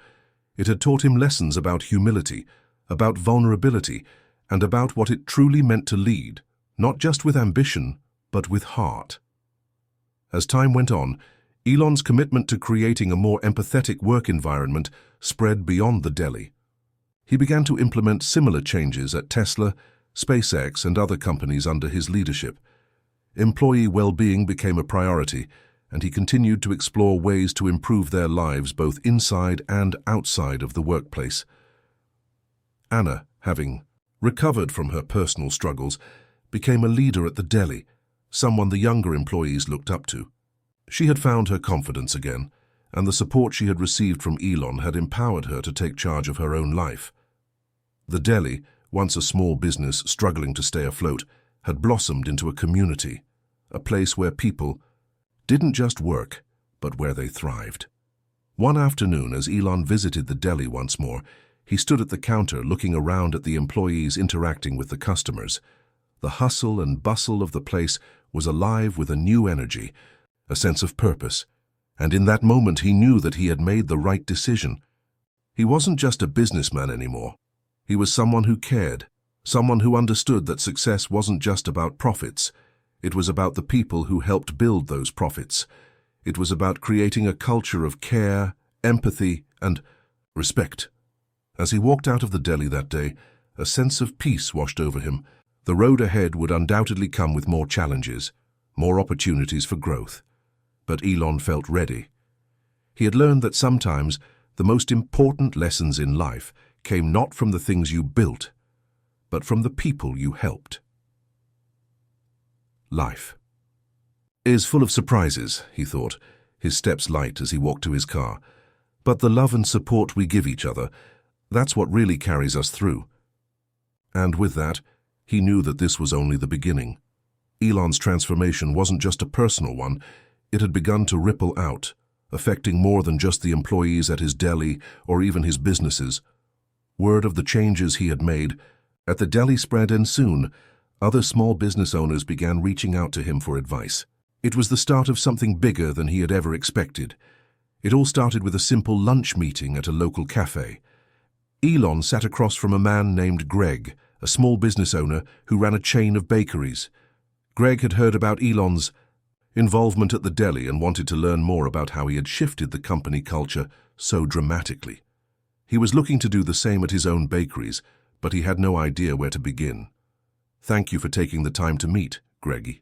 It had taught him lessons about humility, about vulnerability, and about what it truly meant to lead, not just with ambition, but with heart. As time went on, Elon's commitment to creating a more empathetic work environment spread beyond the deli. He began to implement similar changes at Tesla, SpaceX, and other companies under his leadership. Employee well-being became a priority, and he continued to explore ways to improve their lives both inside and outside of the workplace. Anna, having recovered from her personal struggles, became a leader at the deli, someone the younger employees looked up to. She had found her confidence again, and the support she had received from Elon had empowered her to take charge of her own life. The Deli, once a small business struggling to stay afloat, had blossomed into a community, a place where people didn't just work, but where they thrived. One afternoon, as Elon visited the Deli once more, he stood at the counter looking around at the employees interacting with the customers. The hustle and bustle of the place was alive with a new energy, a sense of purpose, and in that moment he knew that he had made the right decision. He wasn't just a businessman anymore. He was someone who cared, someone who understood that success wasn't just about profits. It was about the people who helped build those profits. It was about creating a culture of care, empathy, and respect. As he walked out of the Deli that day, a sense of peace washed over him. The road ahead would undoubtedly come with more challenges, more opportunities for growth. But Elon felt ready. He had learned that sometimes the most important lessons in life came not from the things you built, but from the people you helped. Life is full of surprises, he thought, his steps light as he walked to his car. But the love and support we give each other, that's what really carries us through. And with that, he knew that this was only the beginning. Elon's transformation wasn't just a personal one, it had begun to ripple out, affecting more than just the employees at his Deli or even his businesses. Word of the changes he had made at the Deli spread, and soon, other small business owners began reaching out to him for advice. It was the start of something bigger than he had ever expected. It all started with a simple lunch meeting at a local cafe. Elon sat across from a man named Greg, a small business owner who ran a chain of bakeries. Greg had heard about Elon's involvement at the Deli and wanted to learn more about how he had shifted the company culture so dramatically. He was looking to do the same at his own bakeries, but he had no idea where to begin. "Thank you for taking the time to meet, Greggy,"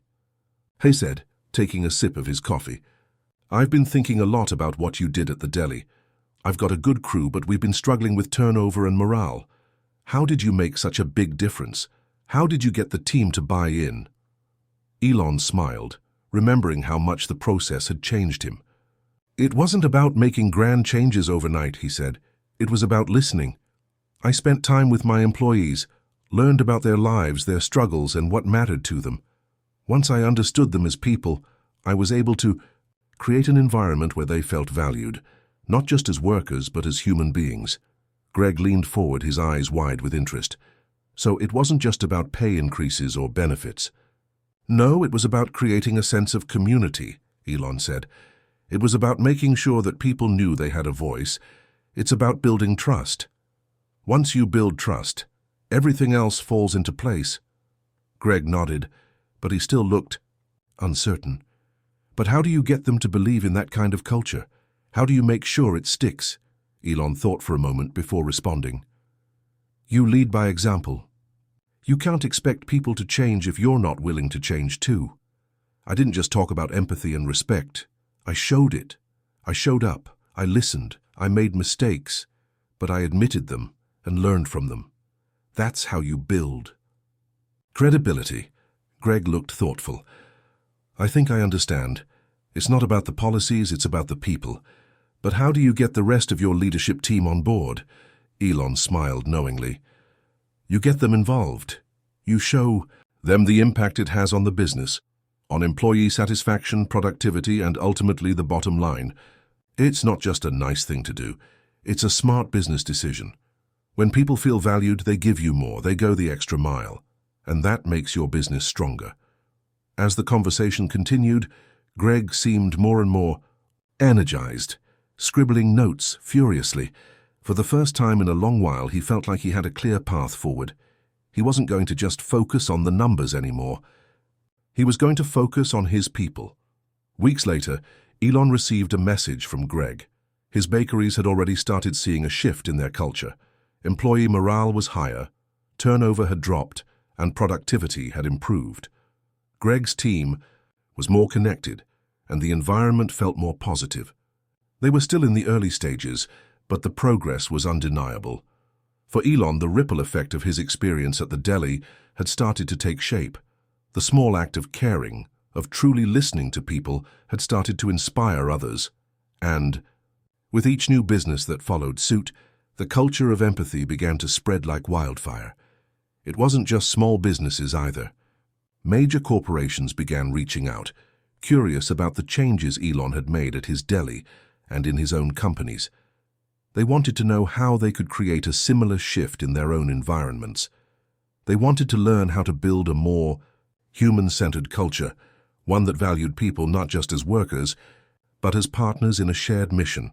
he said, taking a sip of his coffee. "I've been thinking a lot about what you did at the Deli. I've got a good crew, but we've been struggling with turnover and morale. How did you make such a big difference? How did you get the team to buy in?" Elon smiled, remembering how much the process had changed him. "It wasn't about making grand changes overnight," he said. "It was about listening. I spent time with my employees, learned about their lives, their struggles, and what mattered to them. Once I understood them as people, I was able to create an environment where they felt valued, not just as workers, but as human beings." Greg leaned forward, his eyes wide with interest. "So it wasn't just about pay increases or benefits." "No, it was about creating a sense of community," Elon said. "It was about making sure that people knew they had a voice. It's about building trust. Once you build trust, everything else falls into place." Greg nodded, but he still looked uncertain. "But how do you get them to believe in that kind of culture? How do you make sure it sticks?" Elon thought for a moment before responding. "You lead by example. You can't expect people to change if you're not willing to change too. I didn't just talk about empathy and respect. I showed it. I showed up. I listened. I made mistakes. But I admitted them and learned from them. That's how you build." Credibility. Greg looked thoughtful. "I think I understand. It's not about the policies, it's about the people. But how do you get the rest of your leadership team on board?" Elon smiled knowingly. "You get them involved. You show them the impact it has on the business, on employee satisfaction, productivity, and ultimately the bottom line. It's not just a nice thing to do. It's a smart business decision. When people feel valued, they give you more, they go the extra mile, and that makes your business stronger." As the conversation continued, Greg seemed more and more energized, scribbling notes furiously. For the first time in a long while, he felt like he had a clear path forward. He wasn't going to just focus on the numbers anymore. He was going to focus on his people. Weeks later, Elon received a message from Greg. His bakeries had already started seeing a shift in their culture. Employee morale was higher, turnover had dropped, and productivity had improved. Greg's team was more connected, and the environment felt more positive. They were still in the early stages, but the progress was undeniable. For Elon, the ripple effect of his experience at the Deli had started to take shape. The small act of caring, of truly listening to people, had started to inspire others. And With each new business that followed suit, the culture of empathy began to spread like wildfire. It wasn't just small businesses either. Major corporations began reaching out, curious about the changes Elon had made at his deli and in his own companies. They wanted to know how they could create a similar shift in their own environments. They wanted to learn how to build a more human-centered culture, one that valued people not just as workers, but as partners in a shared mission.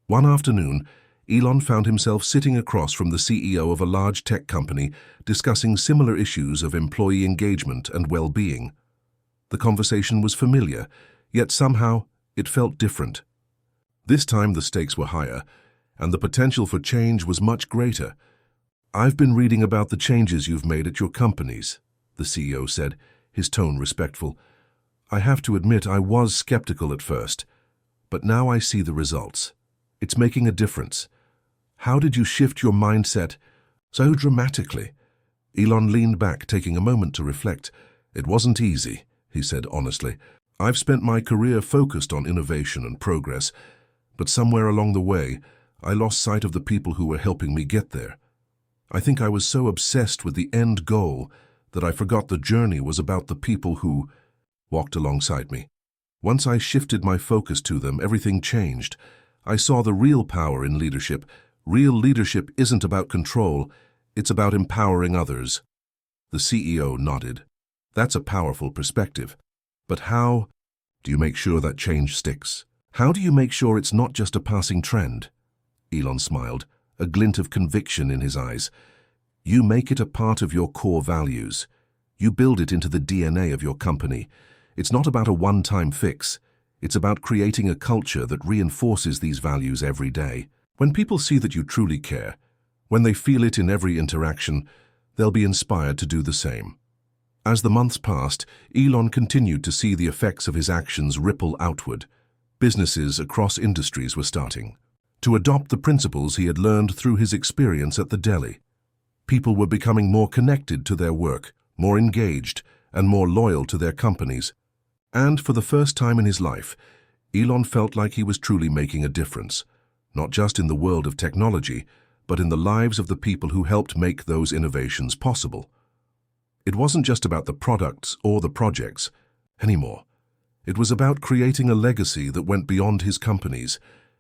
One afternoon, Elon found himself sitting across from the CEO of a large tech company discussing similar issues of employee engagement and well-being. The conversation was familiar, yet somehow it felt different. This time the stakes were higher, and the potential for change was much greater. "I've been reading about the changes you've made at your companies," the CEO said, his tone respectful. "I have to admit I was skeptical at first, but now I see the results. It's making a difference. How did you shift your mindset so dramatically?" Elon leaned back, taking a moment to reflect. "It wasn't easy," he said honestly. "I've spent my career focused on innovation and progress, but somewhere along the way, I lost sight of the people who were helping me get there. I think I was so obsessed with the end goal that I forgot the journey was about the people who walked alongside me. Once I shifted my focus to them, everything changed. I saw the real power in leadership. Real leadership isn't about control, it's about empowering others." The CEO nodded. "That's a powerful perspective. But how do you make sure that change sticks? How do you make sure it's not just a passing trend?" Elon smiled, a glint of conviction in his eyes. "You make it a part of your core values. You build it into the DNA of your company. It's not about a one-time fix. It's about creating a culture that reinforces these values every day. When people see that you truly care, when they feel it in every interaction, they'll be inspired to do the same." As the months passed, Elon continued to see the effects of his actions ripple outward. Businesses across industries were starting to adopt the principles he had learned through his experience at the deli. People were becoming more connected to their work, more engaged, and more loyal to their companies. And for the first time in his life, Elon felt like he was truly making a difference, not just in the world of technology, but in the lives of the people who helped make those innovations possible. It wasn't just about the products or the projects anymore. It was about creating a legacy that went beyond his companies.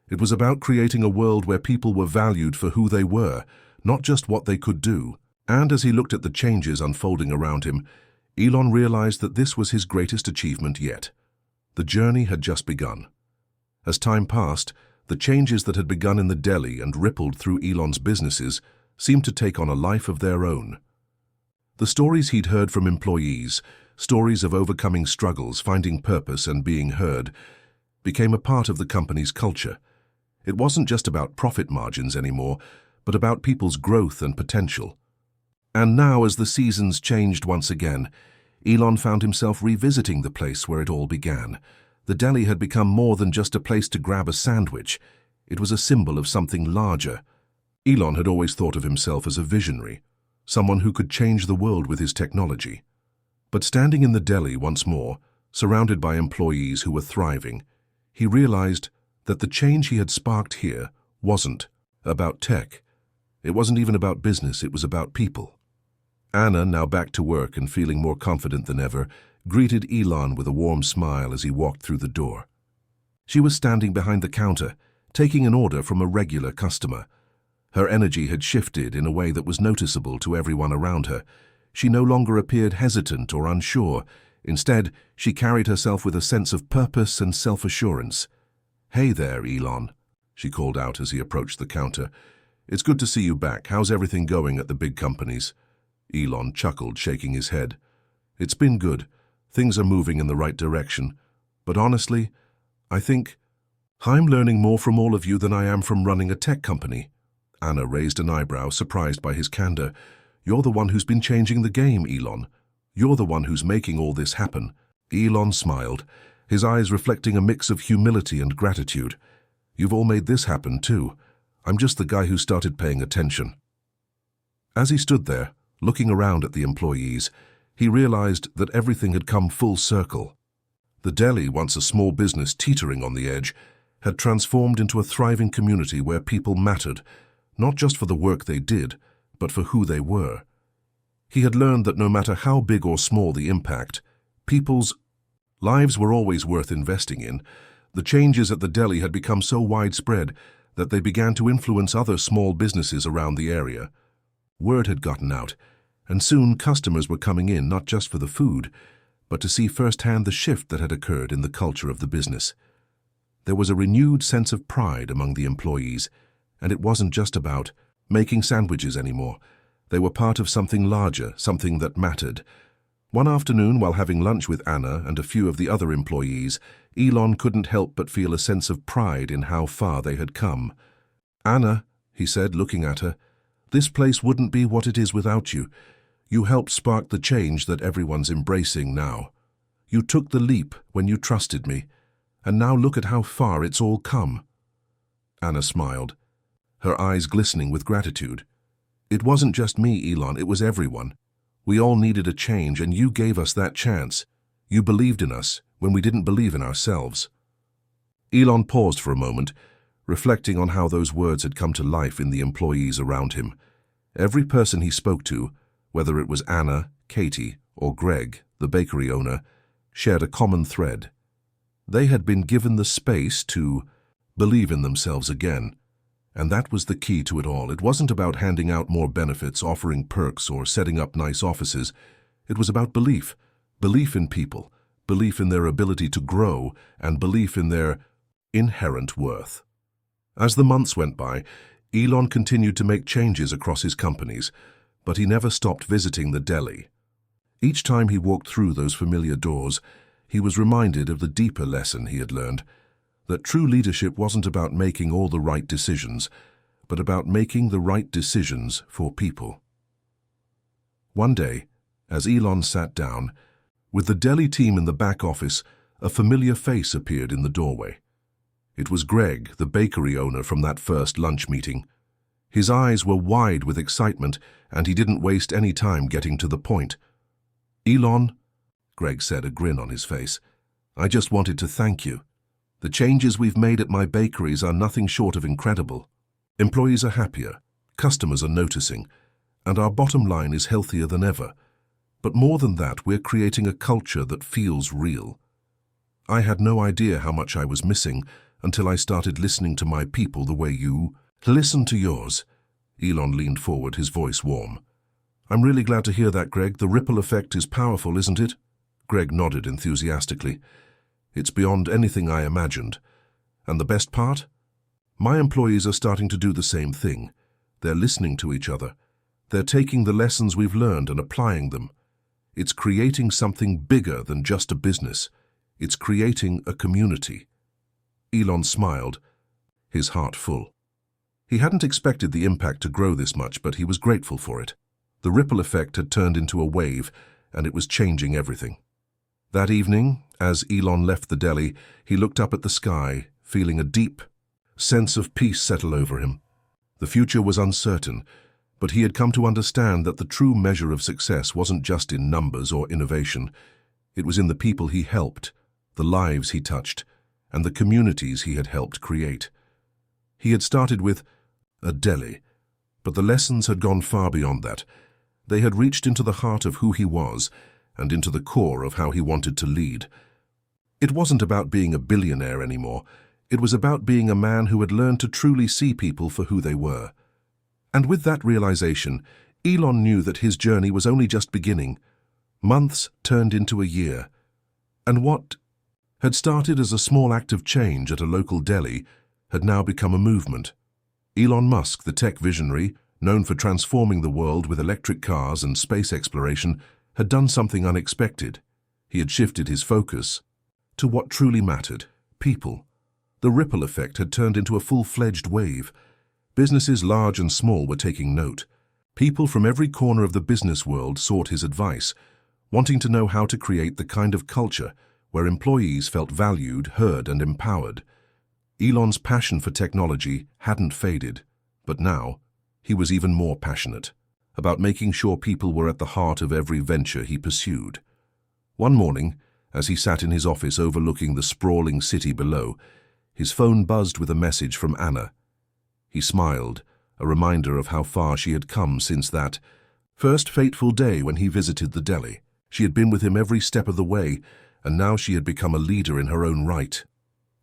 It was about creating a world where people were valued for who they were, not just what they could do. And as he looked at the changes unfolding around him, Elon realized that this was his greatest achievement yet. The journey had just begun. As time passed, the changes that had begun in the deli and rippled through Elon's businesses seemed to take on a life of their own. The stories he'd heard from employees, stories of overcoming struggles, finding purpose, and being heard, became a part of the company's culture. It wasn't just about profit margins anymore, but about people's growth and potential. And now, as the seasons changed once again, Elon found himself revisiting the place where it all began. The deli had become more than just a place to grab a sandwich. It was a symbol of something larger. Elon had always thought of himself as a visionary, someone who could change the world with his technology. But standing in the deli once more, surrounded by employees who were thriving, he realized that the change he had sparked here wasn't about tech. It wasn't even about business, it was about people. Anna, now back to work and feeling more confident than ever, greeted Elon with a warm smile as he walked through the door. She was standing behind the counter, taking an order from a regular customer. Her energy had shifted in a way that was noticeable to everyone around her. She no longer appeared hesitant or unsure. Instead, she carried herself with a sense of purpose and self-assurance. "Hey there, Elon," she called out as he approached the counter. "It's good to see you back. How's everything going at the big companies?" Elon chuckled, shaking his head. "It's been good. Things are moving in the right direction. But honestly, I think I'm learning more from all of you than I am from running a tech company." Anna raised an eyebrow, surprised by his candor. "You're the one who's been changing the game, Elon. You're the one who's making all this happen." Elon smiled, his eyes reflecting a mix of humility and gratitude. "You've all made this happen, too. I'm just the guy who started paying attention." As he stood there, looking around at the employees, he realized that everything had come full circle. The deli, once a small business teetering on the edge, had transformed into a thriving community where people mattered, not just for the work they did, but for who they were. He had learned that no matter how big or small the impact, people's lives were always worth investing in. The changes at the deli had become so widespread that they began to influence other small businesses around the area. Word had gotten out, and soon customers were coming in not just for the food, but to see firsthand the shift that had occurred in the culture of the business. There was a renewed sense of pride among the employees, and it wasn't just about making sandwiches anymore. They were part of something larger, something that mattered. One afternoon, while having lunch with Anna and a few of the other employees, Elon couldn't help but feel a sense of pride in how far they had come. "Anna," he said, looking at her, "this place wouldn't be what it is without you. You helped spark the change that everyone's embracing now. You took the leap when you trusted me, and now look at how far it's all come." Anna smiled, her eyes glistening with gratitude. "It wasn't just me, Elon, it was everyone. We all needed a change, and you gave us that chance. You believed in us when we didn't believe in ourselves." Elon paused for a moment, reflecting on how those words had come to life in the employees around him. Every person he spoke to, whether it was Anna, Katie, or Greg, the bakery owner, shared a common thread. They had been given the space to believe in themselves again. And that was the key to it all. It wasn't about handing out more benefits, offering perks, or setting up nice offices. It was about belief. Belief in people, belief in their ability to grow, and belief in their inherent worth. As the months went by, Elon continued to make changes across his companies, but he never stopped visiting the deli. Each time he walked through those familiar doors, he was reminded of the deeper lesson he had learned, that true leadership wasn't about making all the right decisions, but about making the right decisions for people. One day, as Elon sat down, with the deli team in the back office, a familiar face appeared in the doorway. It was Greg, the bakery owner from that first lunch meeting. His eyes were wide with excitement, and he didn't waste any time getting to the point. "Elon," Greg said, a grin on his face, "I just wanted to thank you. The changes we've made at my bakeries are nothing short of incredible. Employees are happier, customers are noticing, and our bottom line is healthier than ever. But more than that, we're creating a culture that feels real. I had no idea how much I was missing until I started listening to my people the way you listen to yours." Elon leaned forward, his voice warm. "I'm really glad to hear that, Greg. The ripple effect is powerful, isn't it?" Greg nodded enthusiastically. "It's beyond anything I imagined. And the best part? My employees are starting to do the same thing. They're listening to each other. They're taking the lessons we've learned and applying them. It's creating something bigger than just a business. It's creating a community." Elon smiled, his heart full. He hadn't expected the impact to grow this much, but he was grateful for it. The ripple effect had turned into a wave, and it was changing everything. That evening, as Elon left the deli, he looked up at the sky, feeling a deep sense of peace settle over him. The future was uncertain, but he had come to understand that the true measure of success wasn't just in numbers or innovation. It was in the people he helped, the lives he touched, and the communities he had helped create. He had started with a deli, but the lessons had gone far beyond that. They had reached into the heart of who he was and into the core of how he wanted to lead. It wasn't about being a billionaire anymore. It was about being a man who had learned to truly see people for who they were. And with that realization, Elon knew that his journey was only just beginning. Months turned into a year, and what had started as a small act of change at a local deli had now become a movement. Elon Musk, the tech visionary, known for transforming the world with electric cars and space exploration, had done something unexpected. He had shifted his focus to what truly mattered: people. The ripple effect had turned into a full-fledged wave. Businesses large and small were taking note. People from every corner of the business world sought his advice, wanting to know how to create the kind of culture where employees felt valued, heard, and empowered. Elon's passion for technology hadn't faded, but now he was even more passionate about making sure people were at the heart of every venture he pursued. One morning, as he sat in his office overlooking the sprawling city below, His phone buzzed with a message from Anna. He smiled, a reminder of how far she had come since that first fateful day when he visited the Deli. She had been with him every step of the way, and now she had become a leader in her own right.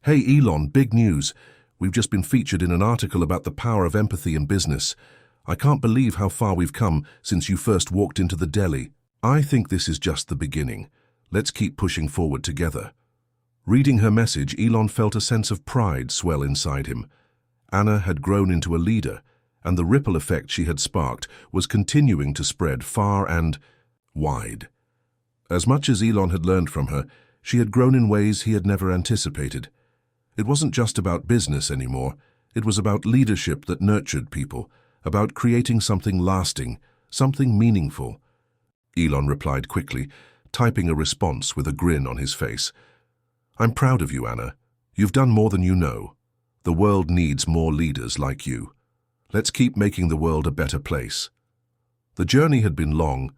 "Hey Elon, big news. We've just been featured in an article about the power of empathy in business. I can't believe how far we've come since you first walked into the Deli. I think this is just the beginning. Let's keep pushing forward together." Reading her message, Elon felt a sense of pride swell inside him. Anna had grown into a leader, and the ripple effect she had sparked was continuing to spread far and wide. As much as Elon had learned from her, she had grown in ways he had never anticipated. It wasn't just about business anymore. It was about leadership that nurtured people, about creating something lasting, something meaningful. Elon replied quickly, typing a response with a grin on his face. "I'm proud of you, Anna. You've done more than you know. The world needs more leaders like you. Let's keep making the world a better place." The journey had been long,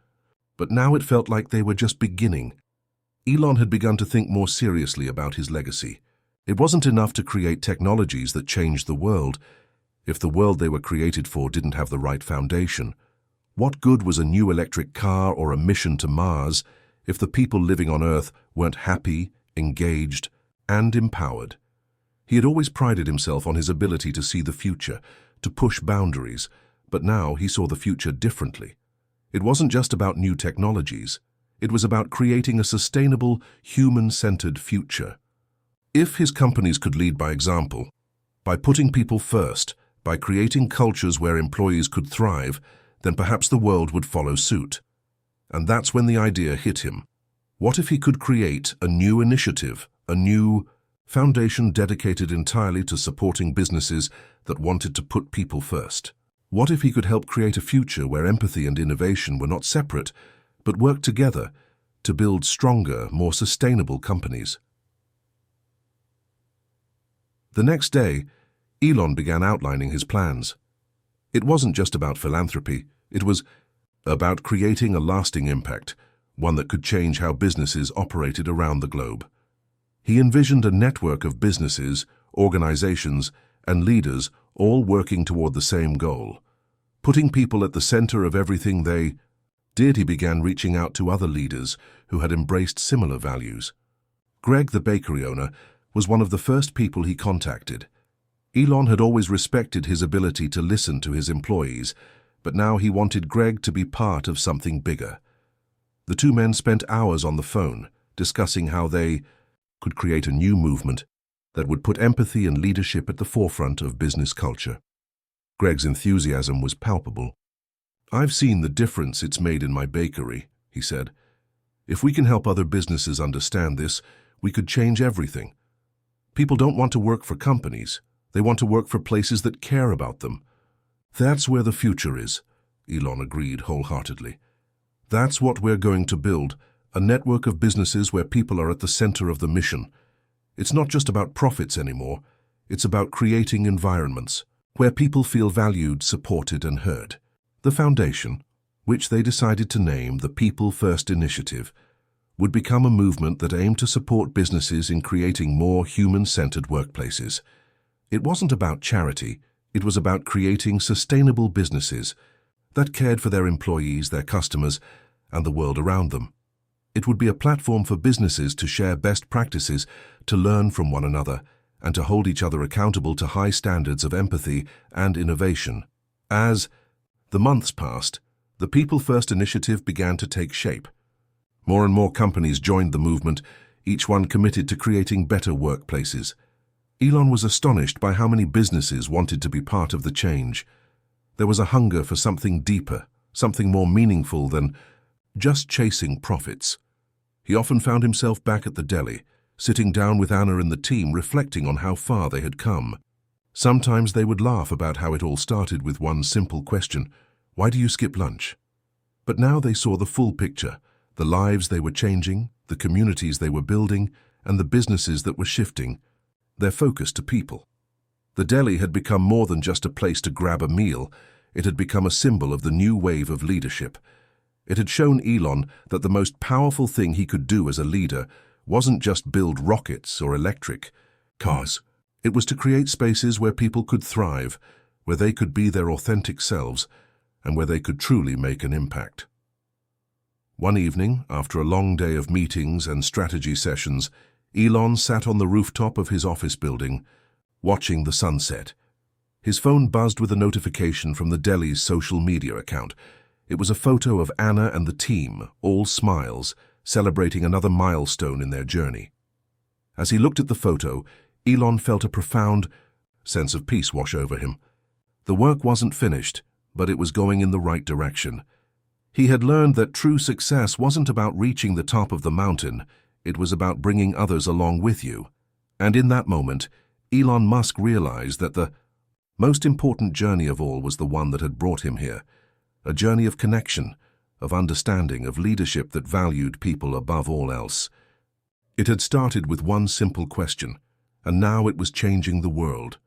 but now it felt like they were just beginning. Elon had begun to think more seriously about his legacy. It wasn't enough to create technologies that changed the world. If the world they were created for didn't have the right foundation, what good was a new electric car or a mission to Mars if the people living on Earth weren't happy, engaged, and empowered? He had always prided himself on his ability to see the future, to push boundaries, but now he saw the future differently. It wasn't just about new technologies. It was about creating a sustainable, human-centered future. If his companies could lead by example, by putting people first, by creating cultures where employees could thrive, then perhaps the world would follow suit. And that's when the idea hit him. What if he could create a new initiative, a new foundation dedicated entirely to supporting businesses that wanted to put people first? What if he could help create a future where empathy and innovation were not separate, but worked together to build stronger, more sustainable companies? The next day, Elon began outlining his plans. It wasn't just about philanthropy, it was about creating a lasting impact, one that could change how businesses operated around the globe. He envisioned a network of businesses, organizations, and leaders all working toward the same goal, putting people at the center of everything they did. He began reaching out to other leaders who had embraced similar values. Greg, the bakery owner, was one of the first people he contacted. Elon had always respected his ability to listen to his employees, but now he wanted Greg to be part of something bigger. The two men spent hours on the phone, discussing how they could create a new movement that would put empathy and leadership at the forefront of business culture. Greg's enthusiasm was palpable. "I've seen the difference it's made in my bakery," he said. "If we can help other businesses understand this, we could change everything. People don't want to work for companies. They want to work for places that care about them." "That's where the future is," Elon agreed wholeheartedly. "That's what we're going to build, a network of businesses where people are at the center of the mission. It's not just about profits anymore. It's about creating environments where people feel valued, supported, and heard." The foundation, which they decided to name the People First Initiative, would become a movement that aimed to support businesses in creating more human-centered workplaces. It wasn't about charity, it was about creating sustainable businesses that cared for their employees, their customers, and the world around them. It would be a platform for businesses to share best practices, to learn from one another, and to hold each other accountable to high standards of empathy and innovation. As the months passed, the People First Initiative began to take shape. More and more companies joined the movement, each one committed to creating better workplaces. Elon was astonished by how many businesses wanted to be part of the change. There was a hunger for something deeper, something more meaningful than just chasing profits. He often found himself back at the Deli, sitting down with Anna and the team, reflecting on how far they had come. Sometimes they would laugh about how it all started with one simple question: "Why do you skip lunch?" But now they saw the full picture, the lives they were changing, the communities they were building, and the businesses that were shifting their focus to people. The Deli had become more than just a place to grab a meal. It had become a symbol of the new wave of leadership. It had shown Elon that the most powerful thing he could do as a leader wasn't just build rockets or electric cars. It was to create spaces where people could thrive, where they could be their authentic selves, and where they could truly make an impact. One evening, after a long day of meetings and strategy sessions, Elon sat on the rooftop of his office building, watching the sunset. His phone buzzed with a notification from the Deli's social media account. It was a photo of Anna and the team, all smiles, celebrating another milestone in their journey. As he looked at the photo, Elon felt a profound sense of peace wash over him. The work wasn't finished, but it was going in the right direction. He had learned that true success wasn't about reaching the top of the mountain, it was about bringing others along with you. And in that moment, Elon Musk realized that the most important journey of all was the one that had brought him here. A journey of connection, of understanding, of leadership that valued people above all else. It had started with one simple question, and now it was changing the world.